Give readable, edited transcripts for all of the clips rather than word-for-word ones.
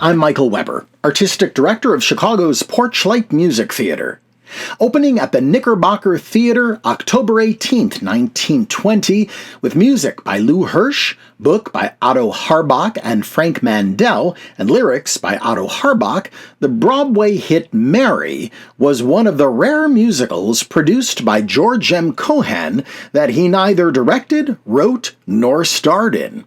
I'm Michael Weber, Artistic Director of Chicago's Porchlight Music Theater. Opening at the Knickerbocker Theater October 18, 1920, with music by Lou Hirsch, book by Otto Harbach and Frank Mandel, and lyrics by Otto Harbach, the Broadway hit Mary was one of the rare musicals produced by George M. Cohan that he neither directed, wrote, nor starred in.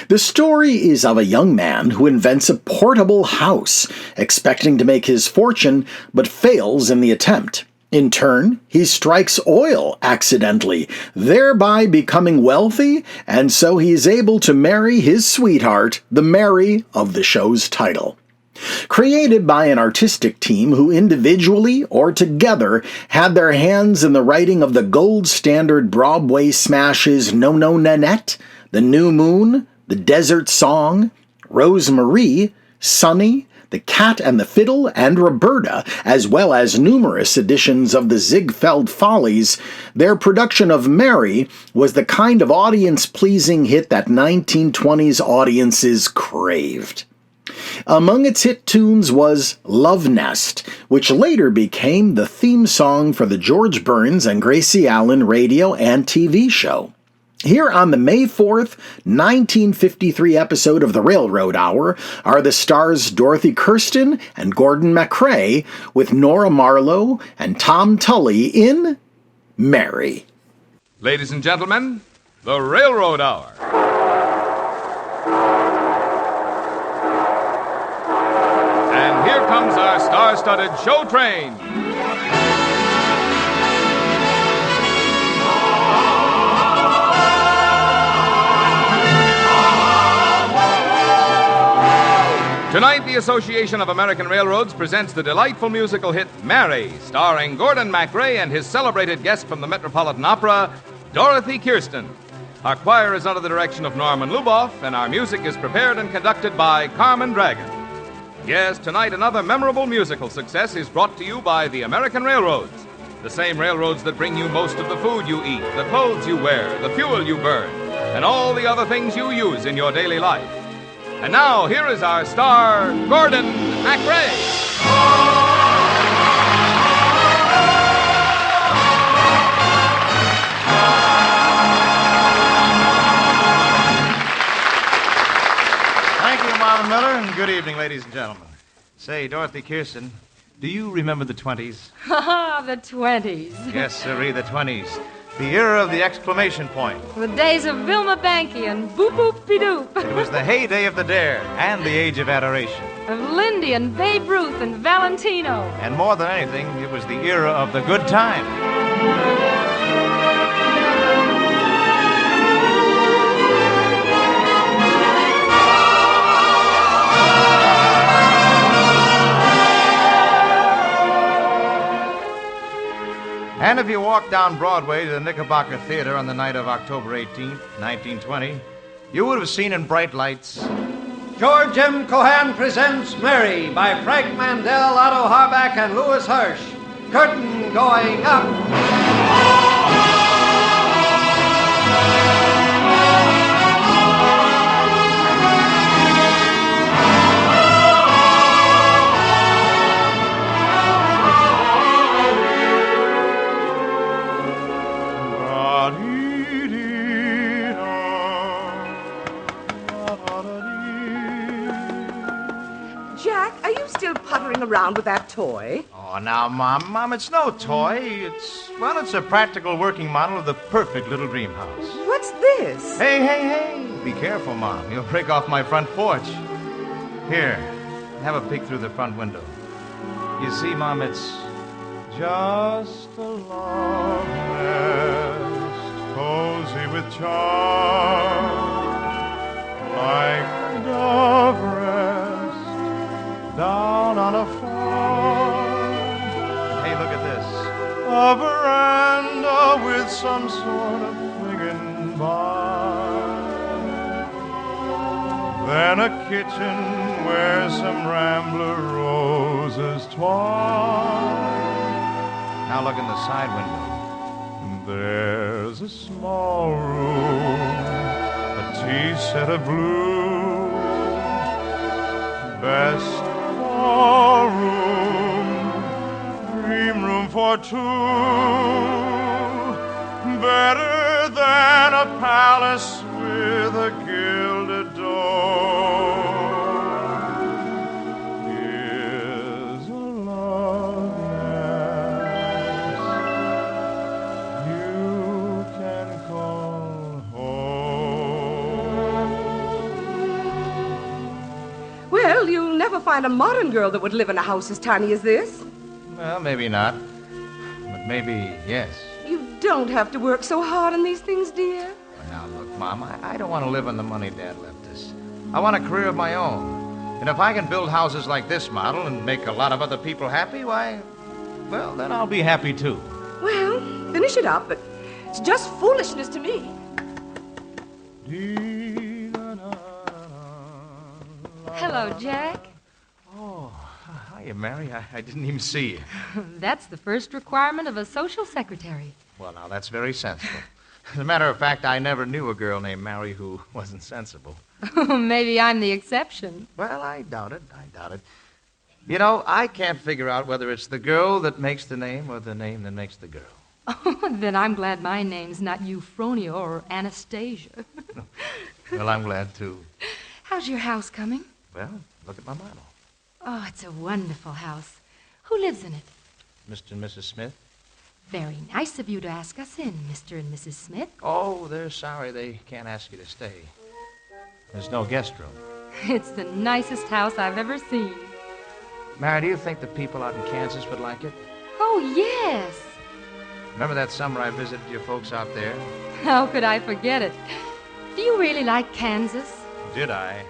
The story is of a young man who invents a portable house, expecting to make his fortune, but fails in the attempt. In turn, he strikes oil accidentally, thereby becoming wealthy, and so he is able to marry his sweetheart, the Mary of the show's title. Created by an artistic team who individually or together had their hands in the writing of the gold standard Broadway smashes No No Nanette, The New Moon, The Desert Song, Rose Marie, Sunny, The Cat and the Fiddle, and Roberta, as well as numerous editions of the Ziegfeld Follies, their production of Mary was the kind of audience-pleasing hit that 1920s audiences craved. Among its hit tunes was Love Nest, which later became the theme song for the George Burns and Gracie Allen radio and TV show. Here on the May 4th, 1953 episode of The Railroad Hour are the stars Dorothy Kirsten and Gordon MacRae with Nora Marlowe and Tom Tully in Mary. Ladies and gentlemen, The Railroad Hour. And here comes our star-studded show train. Tonight, the Association of American Railroads presents the delightful musical hit Mary, starring Gordon MacRae and his celebrated guest from the Metropolitan Opera, Dorothy Kirsten. Our choir is under the direction of Norman Luboff, and our music is prepared and conducted by Carmen Dragon. Yes, tonight another memorable musical success is brought to you by the American Railroads, the same railroads that bring you most of the food you eat, the clothes you wear, the fuel you burn, and all the other things you use in your daily life. And now, here is our star, Gordon MacRae. Thank you, Mama Miller, and good evening, ladies and gentlemen. Say, Dorothy Kirsten, do you remember the 20s? Ha ha, the 20s. Yes, sirree, the 20s. The era of the exclamation point. The days of Vilma Banky and Boop Boop Be-Doop. It was the heyday of the dare and the age of adoration. Of Lindy and Babe Ruth and Valentino. And more than anything, it was the era of the good time. And if you walk down Broadway to the Knickerbocker Theater on the night of October 18th, 1920, you would have seen in bright lights... George M. Cohan presents Mary by Frank Mandel, Otto Harbach, and Louis Hirsch. Curtain going up. Around with that toy? Oh, now, Mom, it's no toy. It's a practical working model of the perfect little dream house. What's this? Hey. Be careful, Mom. You'll break off my front porch. Here, have a peek through the front window. You see, Mom, it's just a love nest, cozy with charm, like dove rest down on a farm. Hey, look at this. A veranda with some sort of friggin' barn. Then a kitchen where some rambler roses twine. Now look in the side window. There's a small room, a tea set of blue, Best ballroom, dream room for two, better than a palace with a gilded door. Is a love nest you can call home. Well, you'll never find a modern girl that would live in a house as tiny as this. Well, maybe not. But maybe yes. You don't have to work so hard on these things, dear. Now, look, Mom, I don't want to live on the money Dad left us. I want a career of my own. And if I can build houses like this model and make a lot of other people happy, why, well, then I'll be happy too. Well, finish it up, but it's just foolishness to me. Hello, Jack. Oh, hiya, Mary. I didn't even see you. That's the first requirement of a social secretary. Well, now, that's very sensible. As a matter of fact, I never knew a girl named Mary who wasn't sensible. Maybe I'm the exception. Well, I doubt it. You know, I can't figure out whether it's the girl that makes the name or the name that makes the girl. Oh, then I'm glad my name's not Euphronia or Anastasia. Well, I'm glad, too. How's your house coming? Well, look at my model. Oh, it's a wonderful house. Who lives in it? Mr. and Mrs. Smith. Very nice of you to ask us in, Mr. and Mrs. Smith. Oh, they're sorry they can't ask you to stay. There's no guest room. It's the nicest house I've ever seen. Mary, do you think the people out in Kansas would like it? Oh, yes. Remember that summer I visited your folks out there? How could I forget it? Do you really like Kansas? Did I?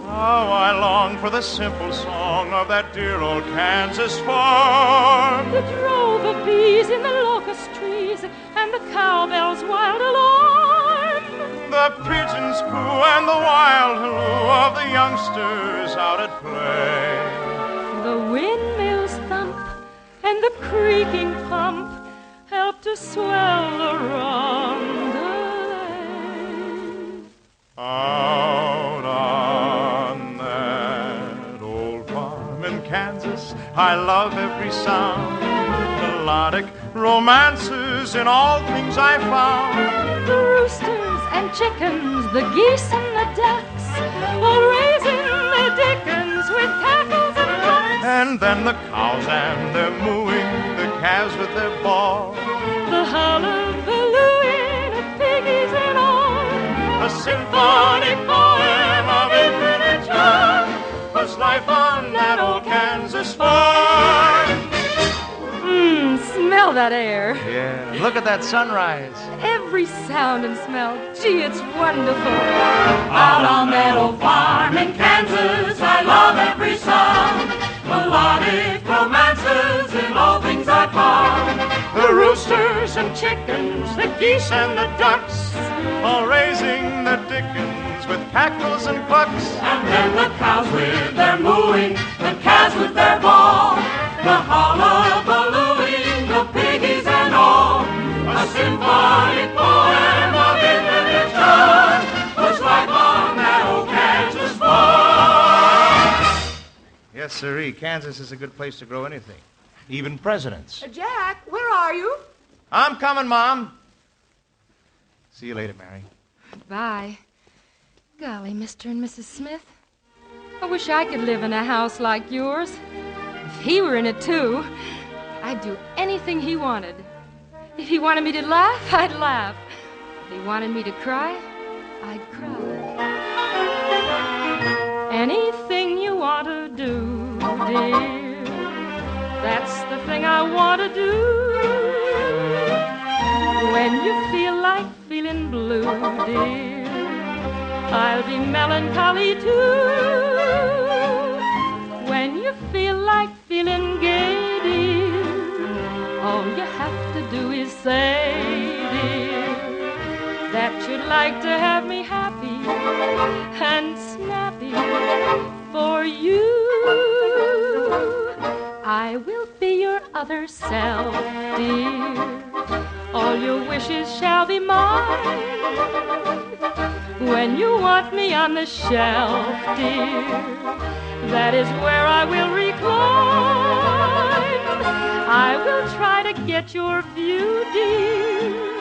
How I long for the simple song of that dear old Kansas farm. The drove of bees in the locust trees and the cowbell's wild alarm. The pigeons coo and the wild halloo of the youngsters out at play. The windmills thump and the creaking pump help to swell the roundelay. Out on that old farm in Kansas, I love every sound. Melodic romances in all things I found. The roosters and chickens, the geese and the ducks, all raising the dickens with cackles and clucks. And then the cows and their mooing, the calves with their bawl. The hullabalooing of piggies and all. A symphonic poem of infinite charm was life on that old Kansas farm. Smell that air. Yeah, look at that sunrise. Every sound and smell. Gee, it's wonderful. Out on that old farm in Kansas, I love every song. Melodic romances in all things I found. The roosters and chickens, the geese and the ducks, all raising the dickens with cackles and clucks. And then the cows with their mooing, the calves with their bawl, the hullabalooing, the piggies and all. A symphonic poem of infinite charm was life on that old Kansas farm. Yes, sirree, Kansas is a good place to grow anything, even presidents. Jack, where are you? I'm coming, Mom. See you later, Mary. Bye. Golly, Mr. and Mrs. Smith. I wish I could live in a house like yours. If he were in it, too, I'd do anything he wanted. If he wanted me to laugh, I'd laugh. If he wanted me to cry, I'd cry. Anything you want to do, dear, that's the thing I want to do. When you feel like feeling blue, dear, I'll be melancholy too. When you feel like feeling gay, dear, all you have to do is say, dear, that you'd like to have me happy and snappy for you. I will be your other self, dear. All your wishes shall be mine. When you want me on the shelf, dear, That is where I will recline. I will try to get your view, dear.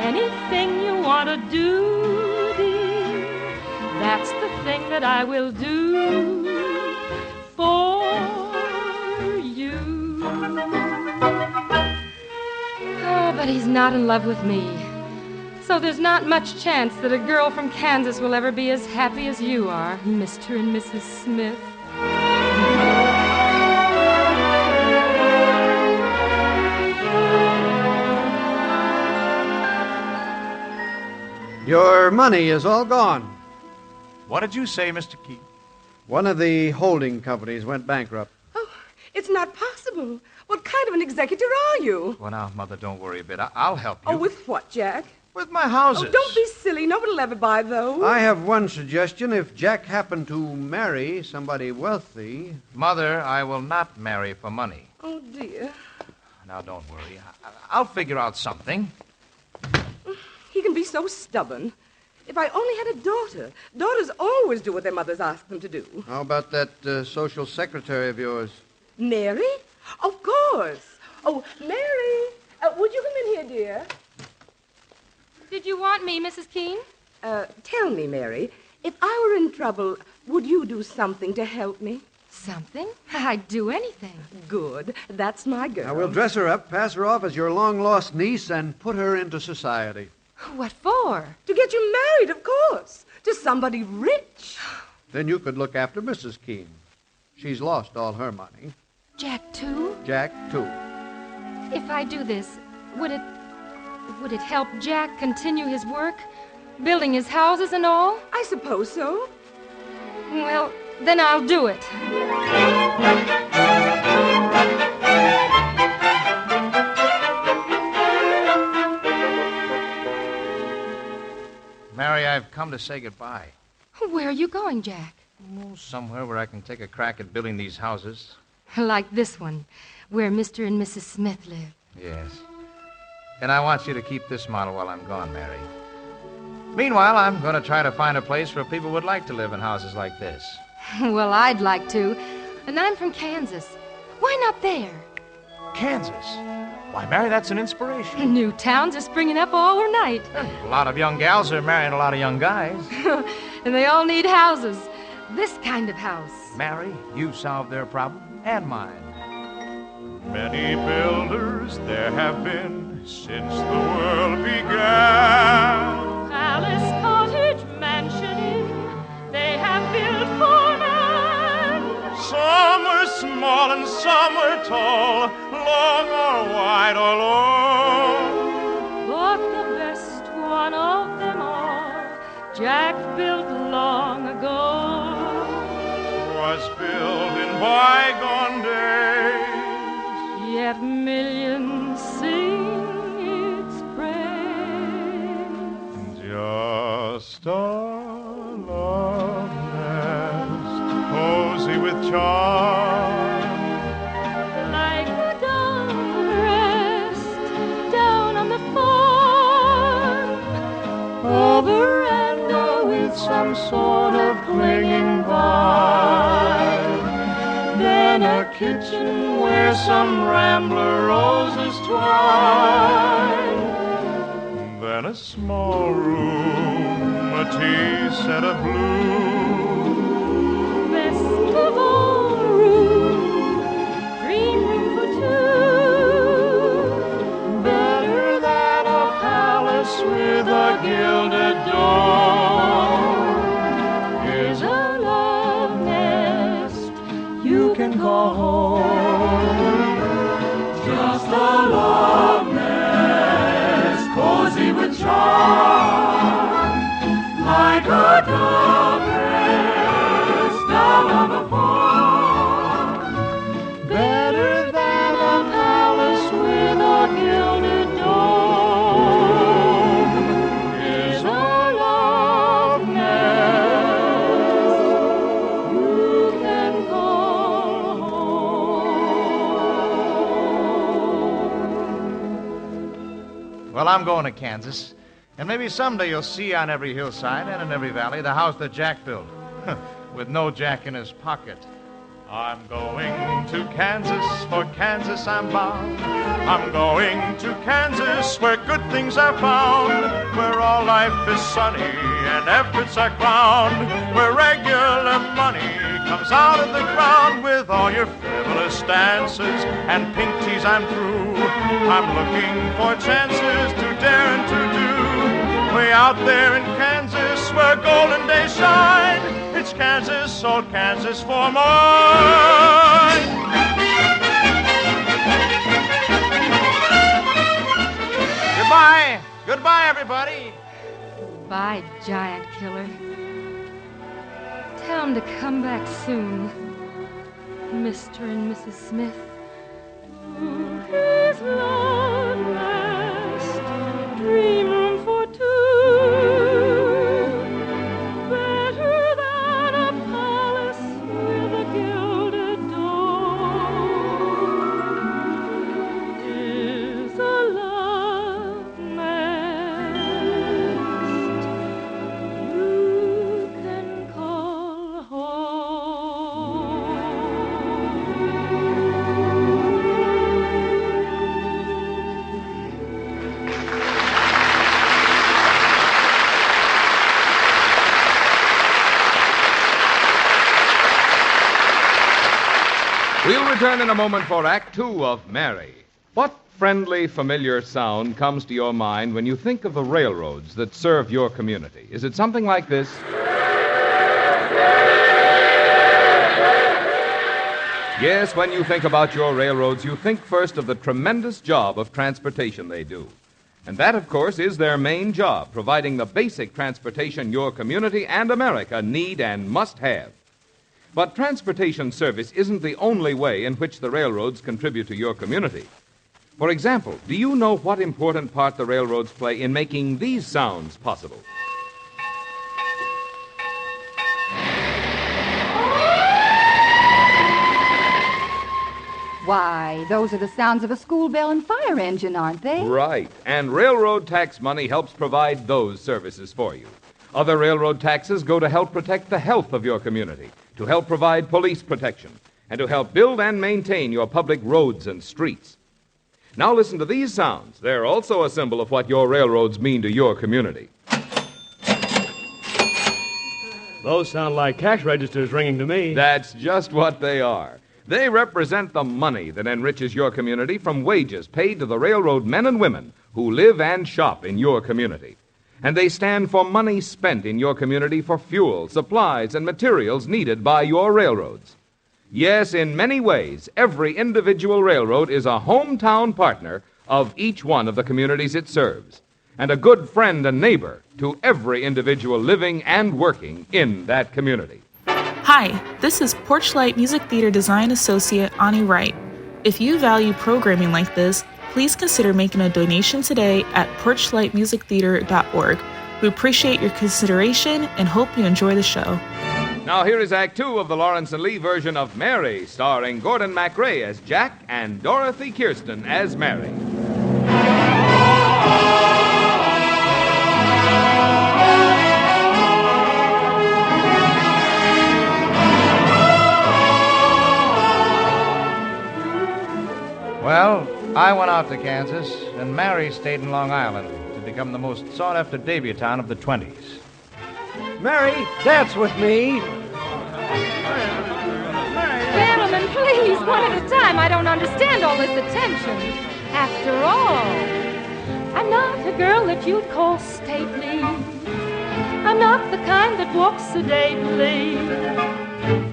Anything you want to do, dear, that's the thing that I will do for you. Oh, but he's not in love with me. So there's not much chance that a girl from Kansas will ever be as happy as you are, Mr. and Mrs. Smith. Your money is all gone. What did you say, Mr. Keith? One of the holding companies went bankrupt. Oh, it's not possible. What kind of an executor are you? Well, now, Mother, don't worry a bit. I'll help you. Oh, with what, Jack? With my houses. Oh, don't be silly. Nobody will ever buy those. I have one suggestion. If Jack happened to marry somebody wealthy... Mother, I will not marry for money. Oh, dear. Now, don't worry. I'll figure out something. He can be so stubborn. If I only had a daughter. Daughters always do what their mothers ask them to do. How about that social secretary of yours? Mary? Of course. Oh, Mary, would you come in here, dear? Did you want me, Mrs. Keene? Tell me, Mary, if I were in trouble, would you do something to help me? Something? I'd do anything. Good. That's my girl. Now, we'll dress her up, pass her off as your long-lost niece, and put her into society. What for? To get you married, of course. To somebody rich. Then you could look after Mrs. Keene. She's lost all her money. Jack, too? Jack, too. If I do this, would it help Jack continue his work? Building his houses and all? I suppose so. Well, then I'll do it. Mary, I've come to say goodbye. Where are you going, Jack? Oh, somewhere where I can take a crack at building these houses. Like this one, where Mr. and Mrs. Smith live. Yes. And I want you to keep this model while I'm gone, Mary. Meanwhile, I'm going to try to find a place where people would like to live in houses like this. Well, I'd like to. And I'm from Kansas. Why not there? Kansas? Why, Mary, that's an inspiration. New towns are springing up all overnight. A lot of young gals are marrying a lot of young guys. And they all need houses. This kind of house. Mary, you solved their problem and mine. Many builders there have been since the world began. Palace, cottage, mansion inn, they have built for man. Some were small and some were tall, long or wide or low. But the best one of them all, Jack built long ago. Was built in bygone days. Yet millions sing its praise. Just a love nest, cozy with charm. Like a dove rest down on the farm. A veranda with some sort of clinging vine. Then a kitchen where some rambler roses twine. Then a small room, a tea set of blue. Best of all room, green room for two. Better than a palace with a gilded door. Is a love nest you can call home. Just a love nest, cozy with charm, like a dove rest down on the farm. Better than a palace with a gilded door. Is a love nest you can call home. Well, I'm going to Kansas. And maybe someday you'll see on every hillside and in every valley the house that Jack built. With no Jack in his pocket. I'm going to Kansas, for Kansas I'm bound. I'm going to Kansas, where good things are found, where all life is sunny and efforts are crowned, where regular money comes out of the ground. With all your frivolous dances and pink teas I'm through. I'm looking for chances to dare and to do. Way out there in Kansas where golden days shine, it's Kansas, old Kansas for mine. Goodbye. Goodbye, everybody. Bye, giant killer. Tell him to come back soon, Mr. and Mrs. Smith. To his love nest, dream room for two. Better than a palace with a gilded door is a love nest you can call home. We'll return in a moment for Act Two of Mary. What friendly, familiar sound comes to your mind when you think of the railroads that serve your community? Is it something like this? Yes, when you think about your railroads, you think first of the tremendous job of transportation they do. And that, of course, is their main job, providing the basic transportation your community and America need and must have. But transportation service isn't the only way in which the railroads contribute to your community. For example, do you know what important part the railroads play in making these sounds possible? Why, those are the sounds of a school bell and fire engine, aren't they? Right. And railroad tax money helps provide those services for you. Other railroad taxes go to help protect the health of your community, to help provide police protection, and to help build and maintain your public roads and streets. Now listen to these sounds. They're also a symbol of what your railroads mean to your community. Those sound like cash registers ringing to me. That's just what they are. They represent the money that enriches your community from wages paid to the railroad men and women who live and shop in your community. And they stand for money spent in your community for fuel, supplies, and materials needed by your railroads. Yes, in many ways, every individual railroad is a hometown partner of each one of the communities it serves, and a good friend and neighbor to every individual living and working in that community. Hi, this is Porchlight Music Theater Design Associate Ani Wright. If you value programming like this, please consider making a donation today at porchlightmusictheater.org. We appreciate your consideration and hope you enjoy the show. Now here is Act Two of the Lawrence and Lee version of Mary, starring Gordon MacRae as Jack and Dorothy Kirsten as Mary. Well, I went out to Kansas, and Mary stayed in Long Island to become the most sought-after debutante of the 20s. Mary, dance with me. Gentlemen, please, one at a time. I don't understand all this attention. After all, I'm not a girl that you'd call stately. I'm not the kind that walks sedately.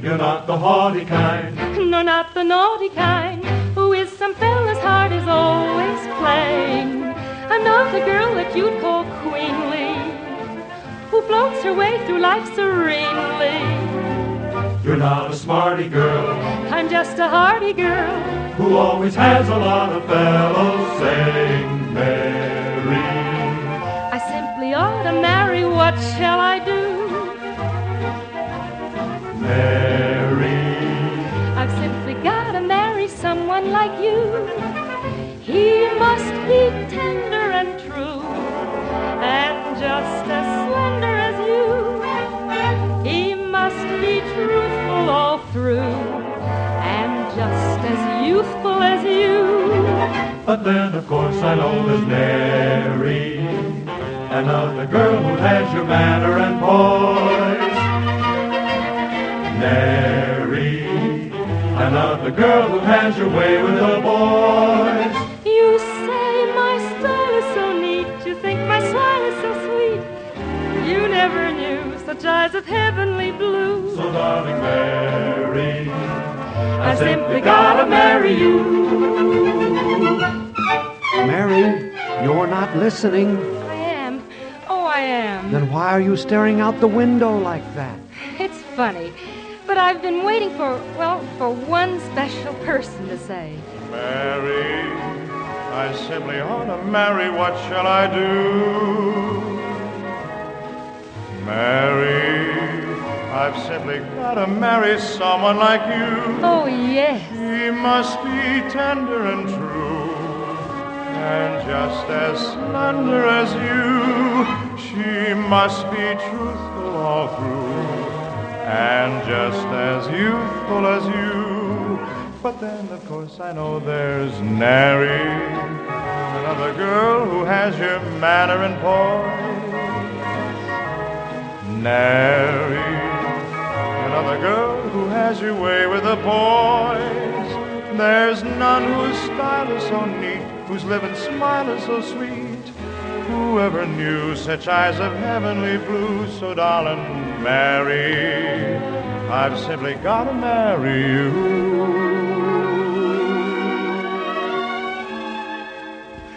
You're not the haughty kind. No, not the naughty kind, who is some fella's heart is always playing. I'm not the girl that you'd call queenly, who floats her way through life serenely. You're not a smarty girl. I'm just a hearty girl, who always has a lot of fellows saying, Mary. I simply ought to marry. What shall I do? Mary. I've simply got to marry someone like you. He must be tender and true, and just as slender as you. He must be truthful all through. truthful as you. But then, of course, I know there's Mary, another girl who has your manner and poise. Mary, another girl who has your way with the boys. You say my style is so neat, you think my smile is so sweet. You never knew such eyes of heavenly blue. So darling Mary, I simply gotta marry you. Mary, you're not listening. I am. Oh, I am. Then why are you staring out the window like that? It's funny, but I've been waiting for one special person to say. Mary, I simply ought to marry. What shall I do? Mary, I've simply got to marry someone like you. Oh, yes. He must be tender and true, and just as slender as you. She must be truthful all through, and just as youthful as you. But then, of course, I know there's Nary, another girl who has your manner and poise. Nary, another girl who has your way with the boys. There's none whose style is so neat, whose living smile is so sweet. Whoever knew such eyes of heavenly blue? So darling Mary, I've simply got to marry you.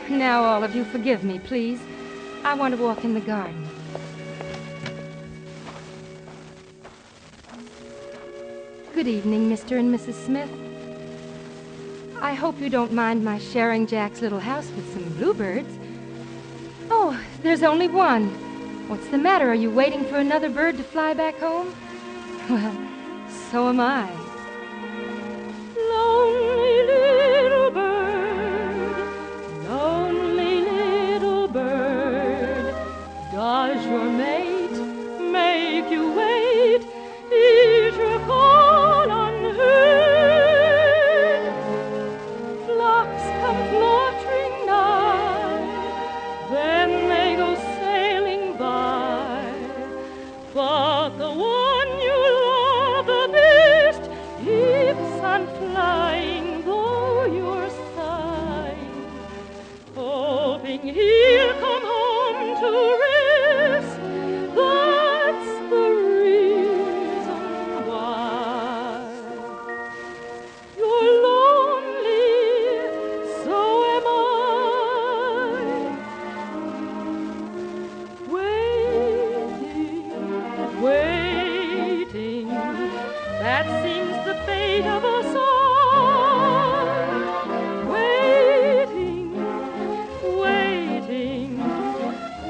Now all of you forgive me, please. I want to walk in the garden. Good evening, Mr. and Mrs. Smith. I hope you don't mind my sharing Jack's little house with some bluebirds. Oh, there's only one. What's the matter? Are you waiting for another bird to fly back home? Well, so am I. Lonely little bird, lonely little bird, does your mate make you wait? Is your call unheard? Flocks come fluttering nigh, then they go sailing by. But the one you love the best keeps on flying, though you're sighing, hoping he'll come home to rest. That's the reason why you're lonely, so am I. Waiting, that seems the fate of us all.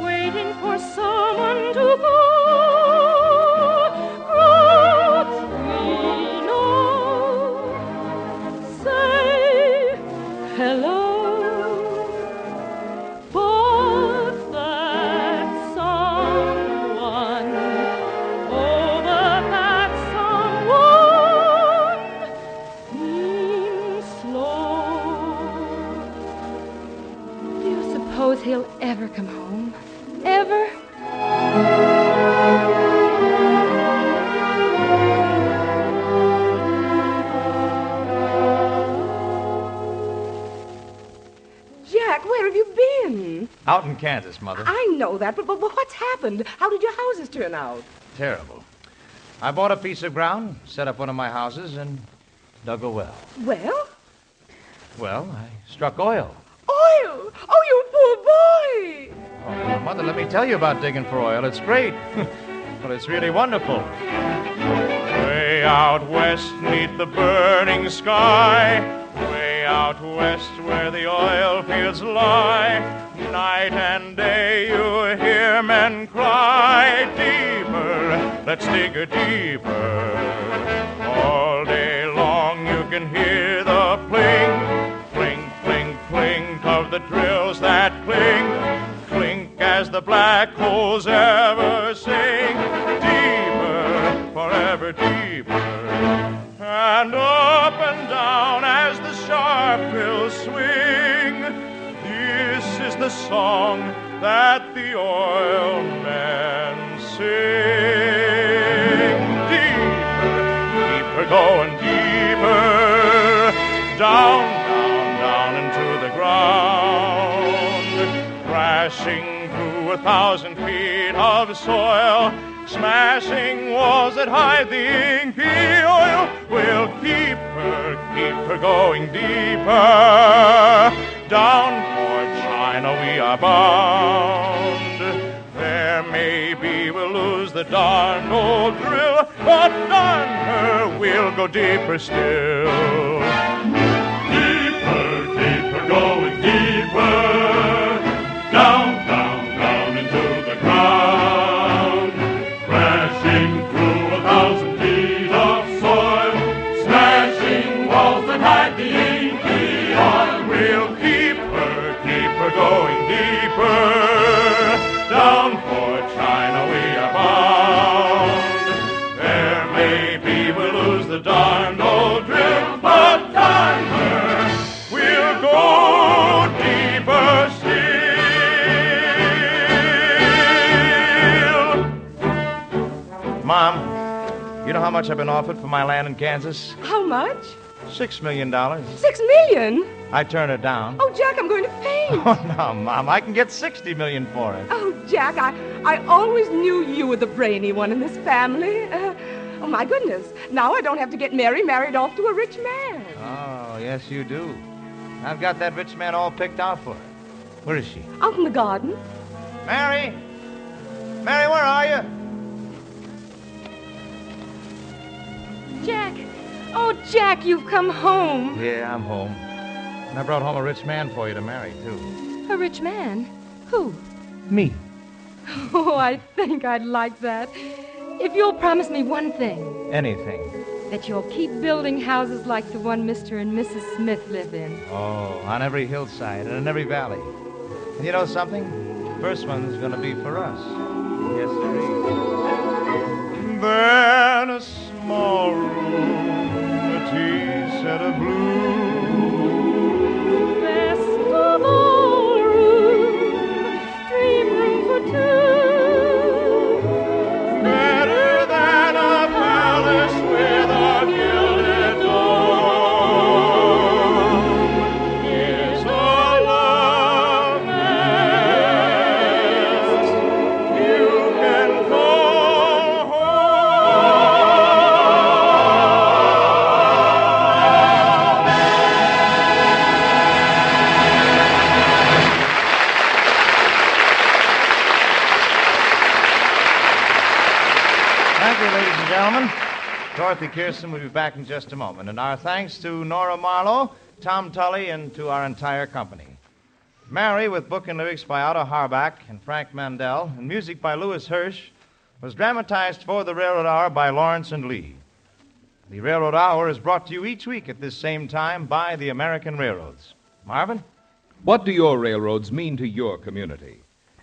Waiting for someone to go. Croaks we know, say hello. But that someone, oh, but that someone seems slow. Do you suppose he'll ever come home? Ever? Jack, where have you been? Out in Kansas, Mother. I know that, but what's happened? How did your houses turn out? Terrible. I bought a piece of ground, set up one of my houses, and dug a well. Well? Well, I struck oil. Oil! Oh, you poor boy! Oh, Mother, let me tell you about digging for oil. It's great. But it's really wonderful. Way out west, 'neath the burning sky, way out west where the oil fields lie, night and day you hear men cry, deeper, let's dig a deeper. All day long you can hear the pling, pling, pling, pling of the drills that cling, clink as the black holes ever sing, deeper, forever deeper, and up and down as the sharp harp will swing. This is the song that the oil men sing. Deeper, deeper, going deeper, down, down, down into the ground, crashing through 1,000 feet of soil, smashing walls that hide the inky oil. We'll keep her going deeper. Down for China we are bound. There maybe we'll lose the darned old drill, but darn her, we'll go deeper still. Deeper, deeper, going deeper. Down, down, down into the ground, crashing through 1,000 feet of soil, smashing walls that hide the inky oil. We'll keep her going deeper. Down for China we are bound. There maybe we'll lose the darned old drill, but darn her, we'll go deeper still. Mom, you know how much I've been offered for my land in Kansas? How much? $6 million. $6 million? I turned it down. Oh, Jack, I'm going to faint. Oh, no, Mom, I can get $60 million for it. Oh, Jack, I always knew you were the brainy one in this family. Oh, my goodness. Now I don't have to get married off to a rich man. Oh, yes, you do. I've got that rich man all picked out for her. Where is she? Out in the garden. Mary? Mary, where are you? Jack. Oh, Jack, you've come home. Yeah, I'm home. And I brought home a rich man for you to marry, too. A rich man? Who? Me. Oh, I think I'd like that. If you'll promise me one thing. Anything. That you'll keep building houses like the one Mr. and Mrs. Smith live in. Oh, on every hillside and in every valley. And you know something? The first one's going to be for us. Yes, sir. Then a small room, a tea set of blue. Best of all room, dream room for two. Better than a palace with a gilded dome. Is a love nest you can call Thank you, ladies and gentlemen. Dorothy Kirsten will be back in just a moment. And our thanks to Nora Marlowe, Tom Tully, and to our entire company. Mary, with book and lyrics by Otto Harbach and Frank Mandel, and music by Louis Hirsch, was dramatized for the Railroad Hour by Lawrence and Lee. The Railroad Hour is brought to you each week at this same time by the American Railroads. Marvin? What do your railroads mean to your community?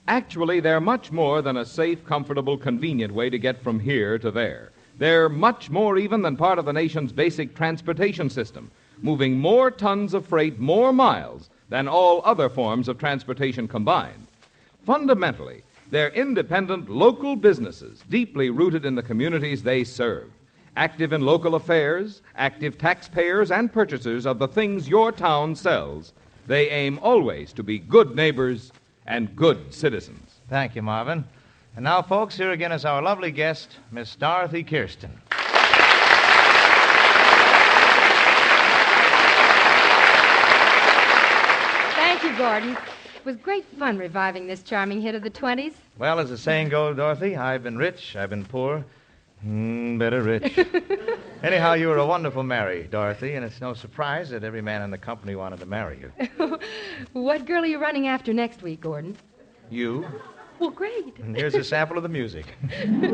Actually, they're much more than a safe, comfortable, convenient way to get from here to there. They're much more even than part of the nation's basic transportation system, moving more tons of freight more miles than all other forms of transportation combined. Fundamentally, they're independent local businesses deeply rooted in the communities they serve, active in local affairs, active taxpayers and purchasers of the things your town sells. They aim always to be good neighbors and good citizens. Thank you, Marvin. And now, folks, here again is our lovely guest, Miss Dorothy Kirsten. Thank you, Gordon. It was great fun reviving this charming hit of the 20s. Well, as the saying goes, Dorothy, I've been rich, I've been poor, better rich. Anyhow, you were a wonderful Mary, Dorothy, and it's no surprise that every man in the company wanted to marry you. What girl are you running after next week, Gordon? You? Well, great. And here's a sample of the music. Oh,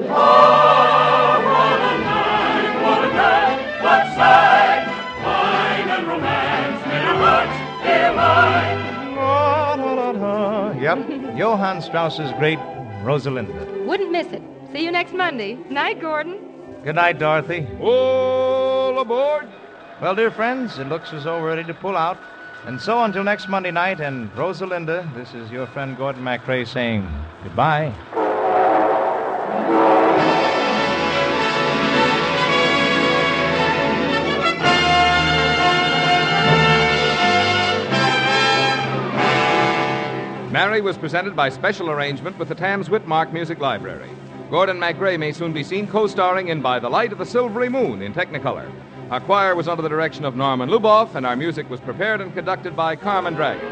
what a night, what a day, what sight, wine and romance, made our hearts delight. Yep, Johann Strauss's great Rosalinda. Wouldn't miss it. See you next Monday. Night, Gordon. Good night, Dorothy. All aboard! Well, dear friends, it looks as though we're ready to pull out. And so until next Monday night, and Rosalinda, this is your friend Gordon MacRae saying goodbye. Mary was presented by special arrangement with the Tams Whitmark Music Library. Gordon MacRae may soon be seen co-starring in By the Light of the Silvery Moon in Technicolor. Our choir was under the direction of Norman Luboff, and our music was prepared and conducted by Carmen Dragon.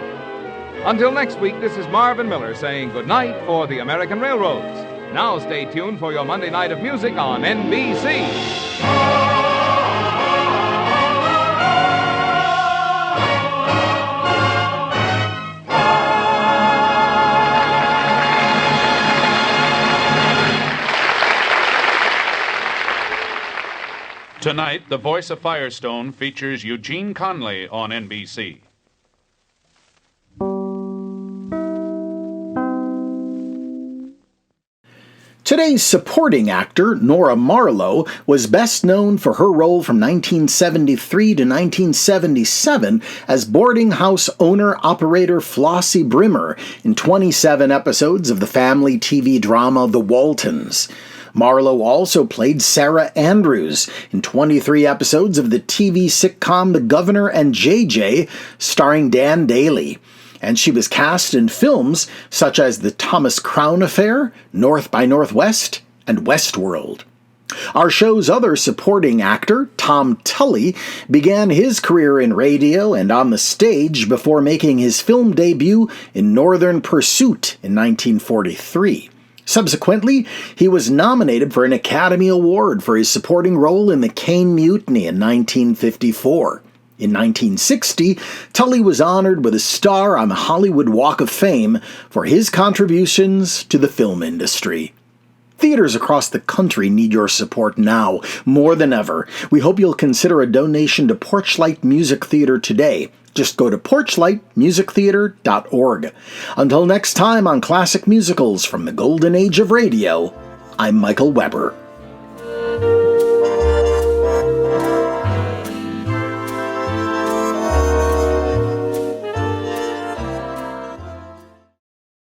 Until next week, this is Marvin Miller saying goodnight for the American Railroads. Now stay tuned for your Monday night of music on NBC. Tonight, The Voice of Firestone features Eugene Conley on NBC. Today's supporting actor, Nora Marlowe, was best known for her role from 1973 to 1977 as boarding house owner-operator Flossie Brimmer in 27 episodes of the family TV drama The Waltons. Marlowe also played Sarah Andrews in 23 episodes of the TV sitcom The Governor and JJ, starring Dan Daly. And she was cast in films such as The Thomas Crown Affair, North by Northwest, and Westworld. Our show's other supporting actor, Tom Tully, began his career in radio and on the stage before making his film debut in Northern Pursuit in 1943. Subsequently, he was nominated for an Academy Award for his supporting role in the Caine Mutiny in 1954. In 1960, Tully was honored with a star on the Hollywood Walk of Fame for his contributions to the film industry. Theaters across the country need your support now, more than ever. We hope you'll consider a donation to Porchlight Music Theater today. Just go to porchlightmusictheater.org. Until next time on Classic Musicals from the Golden Age of Radio, I'm Michael Weber.